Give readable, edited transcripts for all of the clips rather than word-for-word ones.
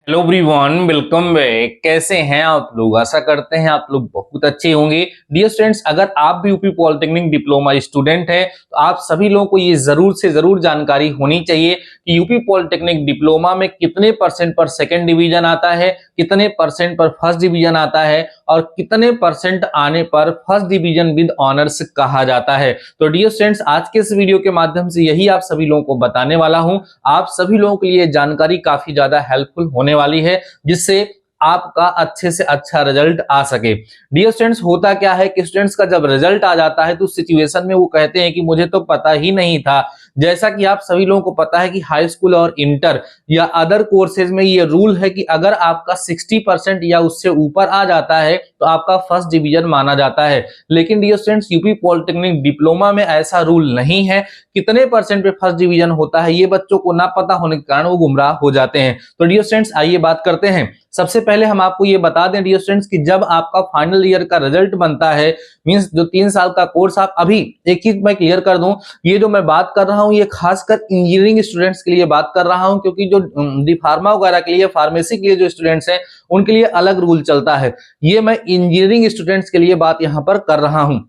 Hello everyone, welcome back. कैसे हैं आप लोग? आशा करते हैं आप लोग बहुत अच्छे होंगे। डियर स्टूडेंट्स, अगर आप भी यूपी पॉलिटेक्निक डिप्लोमा स्टूडेंट हैं तो आप सभी लोगों को ये जरूर से जरूर जानकारी होनी चाहिए कि यूपी पॉलिटेक्निक डिप्लोमा में कितने परसेंट पर सेकंड डिवीजन आता है, कितने परसेंट पर फर्स्ट डिवीजन आता है और कितने परसेंट आने पर फर्स्ट डिवीजन विद ऑनर्स कहा जाता है। तो डियर स्टूडेंट्स, आज के इस वीडियो के माध्यम से यही आप सभी लोगों को बताने वाला हूं। आप सभी लोगों के लिए जानकारी काफी ज्यादा हेल्पफुल होने वाली है, जिससे आपका अच्छे से अच्छा रिजल्ट आ सके। डियर स्टूडेंट्स, होता क्या है कि स्टूडेंट्स का जब रिजल्ट आ जाता है तो उस सिचुएशन में वो कहते हैं कि मुझे तो पता ही नहीं था। जैसा कि आप सभी लोगों को पता है कि हाई स्कूल और इंटर या अदर कोर्सेज में ये रूल है कि अगर आपका 60% या उससे ऊपर आ जाता है तो आपका फर्स्ट डिवीजन माना जाता है। लेकिन dear students, UP polytechnic diploma में ऐसा रूल नहीं है। कितने परसेंट पे फर्स्ट डिवीजन होता है ये बच्चों को ना पता होने के कारण वो गुमराह हो जाते हैं। तो डियर स्टूडेंट्स, आइए बात करते हैं। सबसे पहले हम आपको ये बता दें डियर स्टूडेंट्स कि जब आपका फाइनल ईयर का रिजल्ट बनता है, मींस जो 3 साल का कोर्स, आप अभी एक चीज मैं क्लियर कर दूं, ये जो मैं बात कर रहा हूं ये खासकर इंजीनियरिंग स्टूडेंट्स के लिए बात कर रहा हूं, क्योंकि जो डी फार्मा वगैरह के लिए, फार्मेसी के लिए जो स्टूडेंट्स हैं उनके लिए अलग रूल चलता है। ये मैं इंजीनियरिंग स्टूडेंट्स के लिए बात यहां पर कर रहा हूं।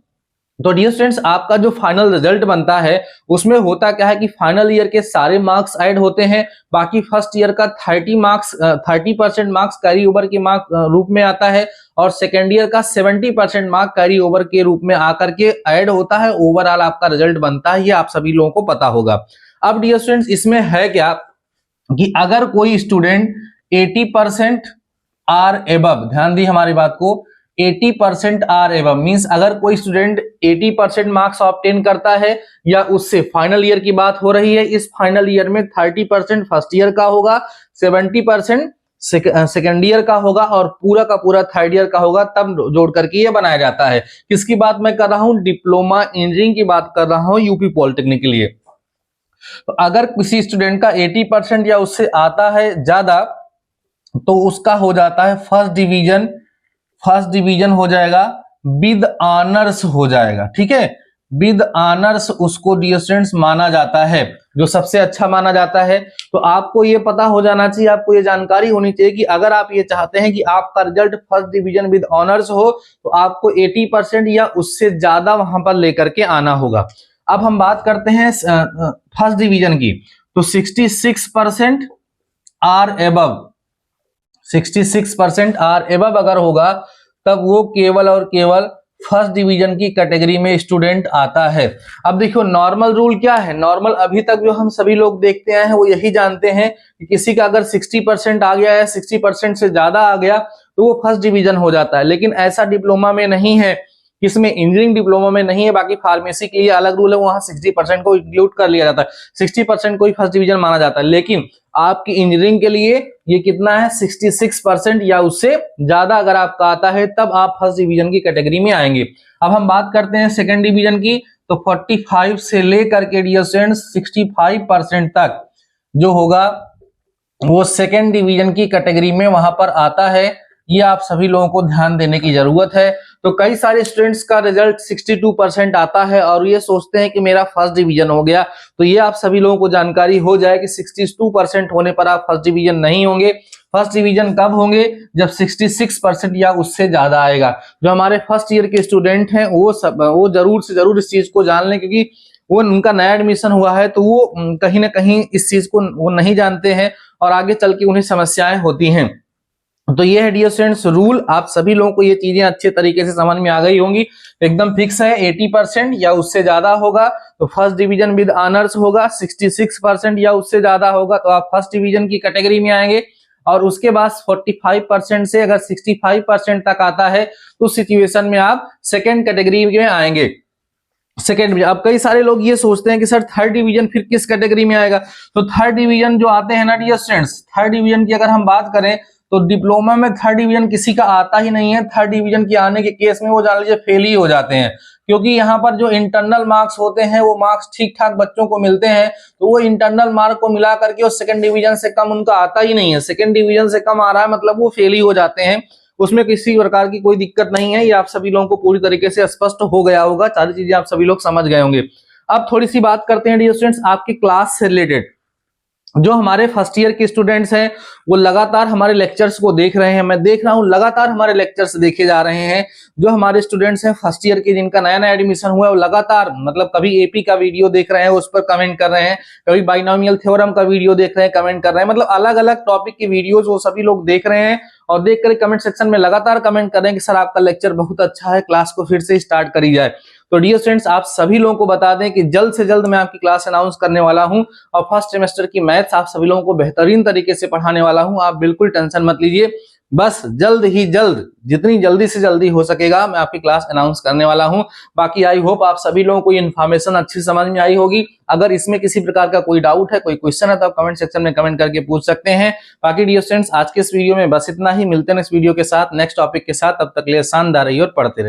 तो डियर स्टूडेंट्स, आपका जो फाइनल रिजल्ट बनता है उसमें होता क्या है कि फाइनल ईयर के सारे मार्क्स ऐड होते हैं। बाकी फर्स्ट ईयर का 30% मार्क्स कैरी ओवर के मार्क रूप में आता है और सेकेंड ईयर का 70% मार्क कैरी ओवर के रूप में आकर के ऐड होता है। ओवरऑल आपका रिजल्ट बनता है, ये आप सभी लोगों को पता होगा। अब डियर स्टूडेंट्स, इसमें है क्या कि अगर कोई स्टूडेंट 80% आर एबव, ध्यान दी हमारी बात को, 80% आर एबव मींस अगर कोई स्टूडेंट 80% मार्क्स ऑब्टेन करता है या उससे, फाइनल ईयर की बात हो रही है, इस फाइनल ईयर में 30% फर्स्ट ईयर का होगा, 70% सेकेंड ईयर का होगा और पूरा का पूरा थर्ड ईयर का होगा, तब जोड़ करके ये बनाया जाता है। किसकी बात मैं कर रहा हूं? डिप्लोमा इंजीनियरिंग की बात कर रहा हूं यूपी पॉलिटेक्निक के लिए। तो अगर किसी स्टूडेंट का 80% या उससे आता है ज्यादा तो उसका हो जाता है फर्स्ट डिवीजन हो जाएगा, विद ऑनर्स हो जाएगा। ठीक है, विद ऑनर्स उसको डियर स्टूडेंट्स माना जाता है, जो सबसे अच्छा माना जाता है। तो आपको ये पता हो जाना चाहिए, आपको ये जानकारी होनी चाहिए कि अगर आप ये चाहते हैं कि आपका result first division with honours हो तो आपको 80% या उससे ज्यादा वहां पर लेकर के आना होगा। अब हम बात करते हैं फर्स्ट डिवीजन की, तो 66% आर एबव, 66% आर एबव अगर होगा तब वो केवल और केवल फर्स्ट डिवीजन की कैटेगरी में स्टूडेंट आता है। अब देखो नॉर्मल रूल क्या है। नॉर्मल अभी तक जो हम सभी लोग देखते आए हैं वो यही जानते हैं कि किसी का अगर 60% आ गया है, 60% से ज्यादा आ गया तो वो फर्स्ट डिवीजन हो जाता है। लेकिन ऐसा डिप्लोमा में नहीं है, इसमें इंजीनियरिंग डिप्लोमा में नहीं है। बाकी फार्मेसी के लिए अलग रूल है, वहां 60% को इंक्लूड कर लिया जाता है, 60% को ही फर्स्ट डिवीजन माना जाता है। लेकिन आपकी इंजीनियरिंग के लिए ये कितना है? 66% या उससे ज्यादा अगर आपका आता है तब आप फर्स्ट डिवीजन की कैटेगरी में आएंगे। अब हम बात करते हैं सेकंड डिवीजन की, तो 45 से लेकर के डियर स्टूडेंट्स 65% तक जो होगा वो सेकंड डिवीजन की कैटेगरी में वहां पर आता है। ये आप सभी लोगों को ध्यान देने की जरूरत है। तो कई सारे स्टूडेंट्स का रिजल्ट 62% आता है और ये सोचते हैं कि मेरा फर्स्ट डिवीजन हो गया। तो ये आप सभी लोगों को जानकारी हो जाए कि 62% होने पर आप फर्स्ट डिवीजन नहीं होंगे। फर्स्ट डिवीजन कब होंगे? जब 66% या उससे ज्यादा आएगा। जो हमारे फर्स्ट ईयर के स्टूडेंट हैं वो जरूर से जरूर इस चीज को जान लें, क्योंकि वो उनका नया एडमिशन हुआ है तो वो कहीं ना कहीं इस चीज को वो नहीं जानते हैं और आगे चल के उन्हें समस्याएं होती हैं। तो ये है डियर स्टूडेंट्स रूल। आप सभी लोगों को ये चीजें अच्छे तरीके से समझ में आ गई होंगी। एकदम फिक्स है, 80% या उससे ज्यादा होगा तो फर्स्ट डिवीजन विद ऑनर्स होगा, 66% या उससे ज्यादा होगा तो आप फर्स्ट डिवीजन की कैटेगरी में आएंगे। और उसके बाद 45% से अगर 65% तक आता है तो सिचुएशन में आप सेकेंड कैटेगरी में आएंगे। सेकेंड डिवीजन, अब कई सारे लोग ये सोचते हैं कि सर थर्ड डिवीजन फिर किस कैटेगरी में आएगा? तो थर्ड डिवीजन जो आते हैं ना डियर स्टूडेंट्स, थर्ड डिवीजन की अगर हम बात करें तो डिप्लोमा में थर्ड डिवीजन किसी का आता ही नहीं है। थर्ड डिवीजन के आने के केस में वो जान लीजिए फेल ही हो जाते हैं, क्योंकि यहाँ पर जो इंटरनल मार्क्स होते हैं वो मार्क्स ठीक ठाक बच्चों को मिलते हैं, तो वो इंटरनल मार्क को मिला करके वो सेकंड डिवीजन से कम उनका आता ही नहीं है। सेकंड डिवीजन से कम आ रहा है मतलब वो फेल ही हो जाते हैं। उसमें किसी प्रकार की कोई दिक्कत नहीं है, ये आप सभी लोगों को पूरी तरीके से स्पष्ट हो गया होगा, सारी चीजें आप सभी लोग समझ गए होंगे। अब थोड़ी सी बात करते हैं डियर स्टूडेंट्स आपकी क्लास से रिलेटेड। जो हमारे फर्स्ट ईयर के स्टूडेंट्स हैं वो लगातार हमारे लेक्चर्स को देख रहे हैं, मैं देख रहा हूं लगातार हमारे लेक्चर्स देखे जा रहे हैं। जो हमारे स्टूडेंट्स हैं फर्स्ट ईयर के जिनका नया नया एडमिशन हुआ है वो लगातार मतलब कभी एपी का वीडियो देख रहे हैं उस पर कमेंट कर रहे हैं, कभी बाइनोमियल थ्योरम का वीडियो देख रहे हैं कमेंट कर रहे हैं, मतलब अलग अलग टॉपिक की वीडियोस वो सभी लोग देख रहे हैं और देख कर कमेंट सेक्शन में लगातार कमेंट कर रहे हैं कि सर आपका लेक्चर बहुत अच्छा है, क्लास को फिर से स्टार्ट करी जाए। तो डियर स्टूडेंट्स आप सभी लोगों को बता दें कि जल्द से जल्द मैं आपकी क्लास अनाउंस करने वाला हूं और फर्स्ट सेमेस्टर की मैथ्स आप सभी लोगों को बेहतरीन तरीके से पढ़ाने वाला हूं, आप बिल्कुल टेंशन मत लीजिए। बस जल्द ही जल्द जितनी जल्दी से जल्दी हो सकेगा मैं आपकी क्लास अनाउंस करने वाला हूं। बाकी आई होप आप सभी लोगों को ये इन्फॉर्मेशन अच्छी समझ में आई होगी। अगर इसमें किसी प्रकार का कोई डाउट है, कोई क्वेश्चन है तो आप कमेंट सेक्शन में कमेंट करके पूछ सकते हैं। बाकी डियर स्टूडेंट्स आज के इस वीडियो में बस इतना ही, मिलते हैं नेक्स्ट वीडियो के साथ नेक्स्ट टॉपिक के साथ, तब तक के लिए शानदार रहिए और पढ़ते रहिए।